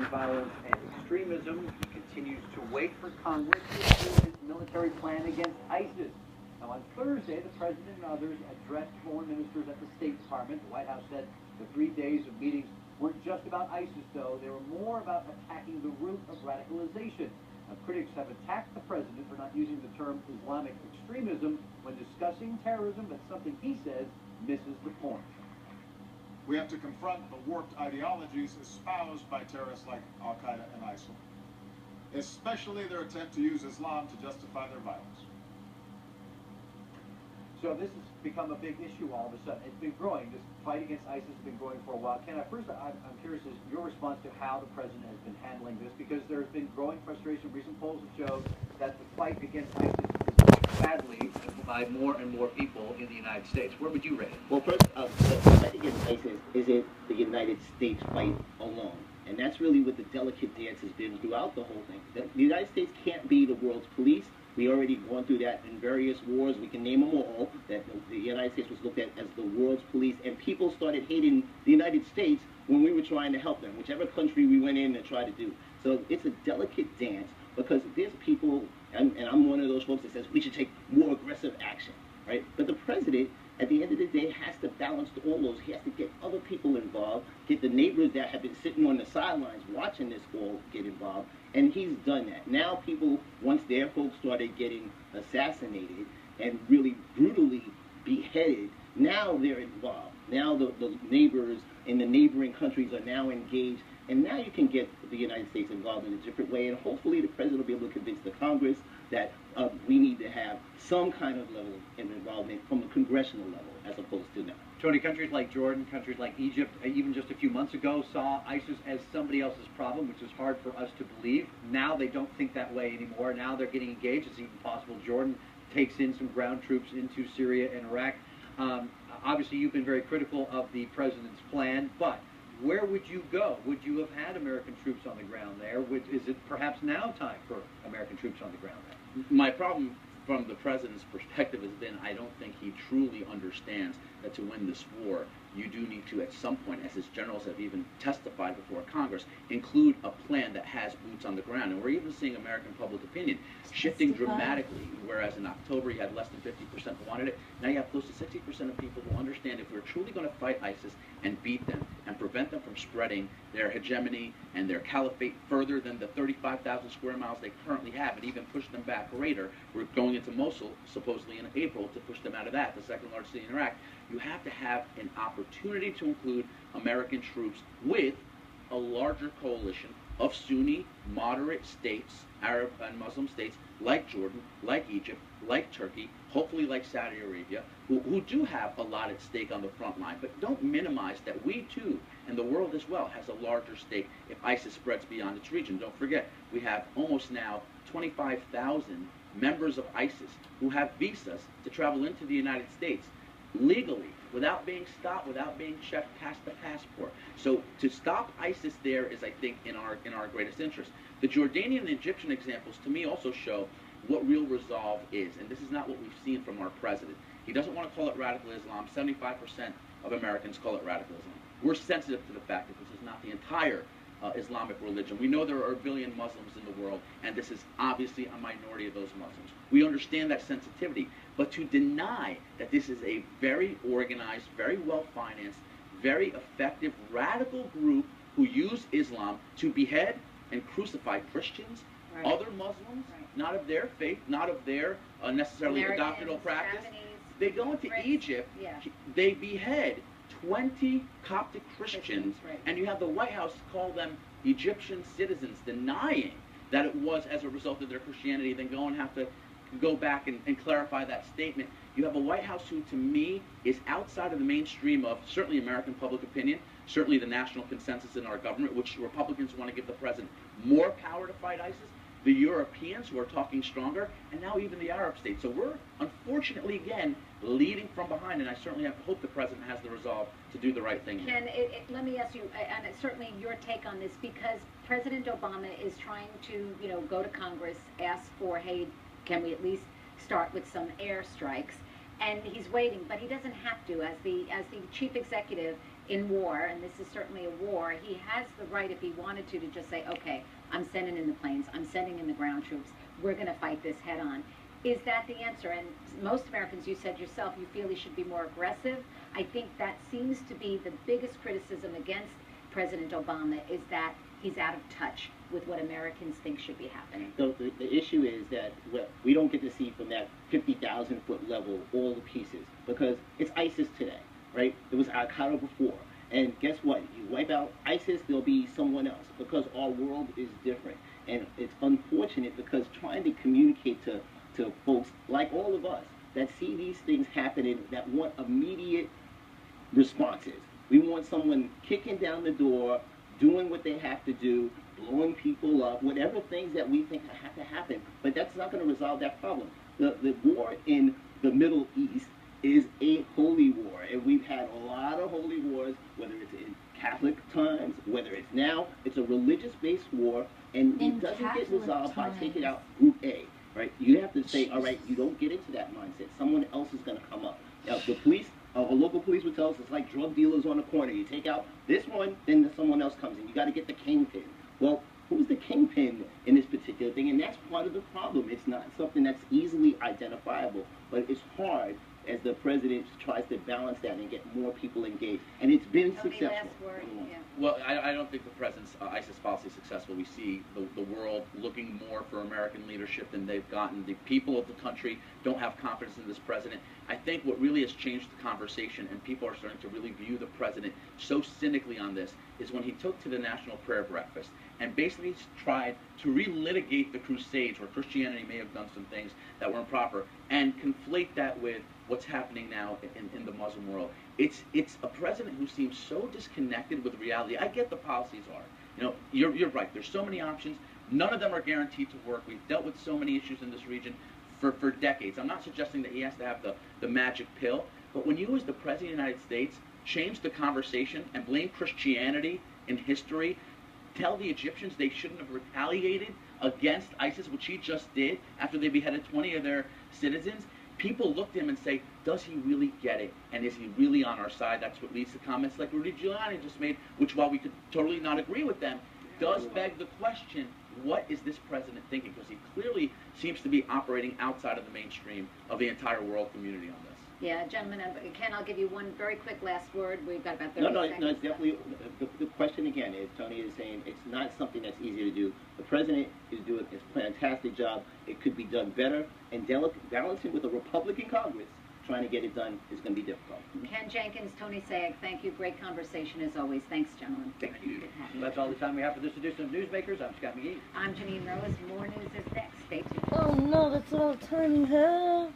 violence and extremism. He continues to wait for Congress to approve his military plan against ISIS. Now, on Thursday, the president and others addressed foreign ministers at the State Department. The White House said the 3 days of meetings weren't just about ISIS, though. They were more about attacking the root of radicalization. Now, critics have attacked the president for not using the term Islamic extremism when discussing terrorism, but something he says misses the point. We have to confront the warped ideologies espoused by terrorists like Al-Qaeda and ISIL, especially their attempt to use Islam to justify their violence. So this has become a big issue all of a sudden. It's been growing. This fight against ISIS has been growing for a while. Ken, first I'm curious as your response to how the president has been handling this, because there's been growing frustration. Recent polls have showed that the fight against ISIS is going badly by more and more people in the United States. Where would you rate it? Well, first, the fight against ISIS isn't the United States fight alone. And that's really what the delicate dance has been throughout the whole thing. The United States can't be the world's police. We already gone through that in various wars. We can name them all. That the United States was looked at as the world's police, and people started hating the United States when we were trying to help them, whichever country we went in and tried to do. So it's a delicate dance because there's people, and I'm one of those folks that says we should take more aggressive action, right? But the president, at the end of the day, has to balance all those. He has to get other people involved, get the neighbors that have been sitting on the sidelines watching this all get involved, and he's done that. Now people, once their folks started getting assassinated and really brutally beheaded, now they're involved. Now the neighbors in the neighboring countries are now engaged, and now you can get the United States involved in a different way, and hopefully the president will be able to convince the Congress that we need to have some kind of level of involvement from a congressional level as opposed to now. Tony, countries like Jordan, countries like Egypt, even just a few months ago, saw ISIS as somebody else's problem, which is hard for us to believe. Now they don't think that way anymore. Now they're getting engaged. It's even possible Jordan takes in some ground troops into Syria and Iraq. Obviously, you've been very critical of the president's plan, but where would you go? Would you have had American troops on the ground there? Is it perhaps now time for American troops on the ground there? My problem from the president's perspective has been I don't think he truly understands that to win this war, you do need to, at some point, as his generals have even testified before Congress, include a plan that has boots on the ground. And we're even seeing American public opinion shifting dramatically, whereas in October you had less than 50% who wanted it. Now you have close to 60% of people who understand if we're truly going to fight ISIS and beat them and prevent them from spreading their hegemony and their caliphate further than the 35,000 square miles they currently have, and even push them back greater. We're going into Mosul, supposedly in April, to push them out of that, the second largest city in Iraq. You have to have an opportunity to include American troops with a larger coalition of Sunni, moderate states, Arab and Muslim states, like Jordan, like Egypt, like Turkey, hopefully like Saudi Arabia, who do have a lot at stake on the front line. But don't minimize that we too, and the world as well, has a larger stake if ISIS spreads beyond its region. Don't forget, we have almost now 25,000 members of ISIS who have visas to travel into the United States legally, without being stopped, without being checked past the passport. So to stop ISIS there is, I think, in our greatest interest. The Jordanian and Egyptian examples, to me, also show what real resolve is, and this is not what we've seen from our president. He doesn't want to call it radical Islam. 75% of Americans call it radical Islam. We're sensitive to the fact that this is not the entire Islamic religion. We know there are a billion Muslims in the world, and this is obviously a minority of those Muslims. We understand that sensitivity, but to deny that this is a very organized, very well-financed, very effective radical group who use Islam to behead and crucify Christians, other Muslims, not of their faith, not of their necessarily doctrinal practice. Japanese, they go into Brits, Egypt, they behead 20 Coptic Christians, and you have the White House call them Egyptian citizens, denying that it was as a result of their Christianity, then go and have to go back and clarify that statement. You have a White House who, to me, is outside of the mainstream of certainly American public opinion, certainly the national consensus in our government, which Republicans want to give the president more power to fight ISIS, the Europeans who are talking stronger, and now even the Arab states. So we're, unfortunately, again, leading from behind, and I certainly hope the president has the resolve to do the right thing. Ken, let me ask you, and certainly your take on this, because President Obama is trying to, go to Congress, ask for, hey, can we at least start with some airstrikes? And he's waiting, but he doesn't have to. As the chief executive, in war, and this is certainly a war, he has the right, if he wanted to just say, okay, I'm sending in the planes, I'm sending in the ground troops, we're going to fight this head on. Is that the answer? And most Americans, you said yourself, you feel he should be more aggressive. I think that seems to be the biggest criticism against President Obama, is that he's out of touch with what Americans think should be happening. So the issue is that we don't get to see from that 50,000-foot level all the pieces, because it's ISIS today, right? It was Al-Qaeda before. And guess what? You wipe out ISIS, there'll be someone else, because our world is different. And it's unfortunate, because trying to communicate to folks like all of us that see these things happening, that want immediate responses. We want someone kicking down the door, doing what they have to do, blowing people up, whatever things that we think have to happen. But that's not going to resolve that problem. The war in the Middle East is a holy war, and we've had a lot of holy wars, whether it's in Catholic times, whether it's now. It's a religious-based war, and it doesn't get resolved by taking out Group A, right? You have to say, all right, you don't get into that mindset. Someone else is going to come up. Now, the police, a local police would tell us it's like drug dealers on the corner. You take out this one, then someone else comes in. You got to get the kingpin. Well, who's the kingpin in this particular thing? And that's part of the problem. It's not something that's easily identifiable, but it's hard as the president tries to balance that and get more people engaged. And it's been successful. Last word. Yeah. Well, I don't think the president's ISIS policy is successful. We see the world looking more for American leadership than they've gotten. The people of the country don't have confidence in this president. I think what really has changed the conversation, and people are starting to really view the president so cynically on this, is when he took to the National Prayer Breakfast and basically tried to relitigate the Crusades, where Christianity may have done some things that were improper, and conflate that with what's happening now in the Muslim world. It's a president who seems so disconnected with reality. I get the policies are. You know, you're right. There's so many options. None of them are guaranteed to work. We've dealt with so many issues in this region for decades. I'm not suggesting that he has to have the magic pill, but when you, as the President of the United States, change the conversation and blame Christianity in history, tell the Egyptians they shouldn't have retaliated against ISIS, which he just did after they beheaded 20 of their citizens, people look at him and say, does he really get it? And is he really on our side? That's what leads to comments like Rudy Giuliani just made, which, while we could totally not agree with them, does beg the question, what is this president thinking? Because he clearly seems to be operating outside of the mainstream of the entire world community on this. Yeah, gentlemen, Ken, I'll give you one very quick last word. We've got about 30 seconds. No, it's definitely, the question again is, Tony is saying it's not something that's easy to do. The president is doing a fantastic job. It could be done better, and balancing with a Republican Congress, trying to get it done is going to be difficult. Ken Jenkins, Tony Sayegh, thank you. Great conversation as always. Thanks, gentlemen. Thank you. That's all the time we have for this edition of Newsmakers. I'm Scott McGee. I'm Janine Rose. More news is next. Stay tuned. Oh no, that's all the time you have.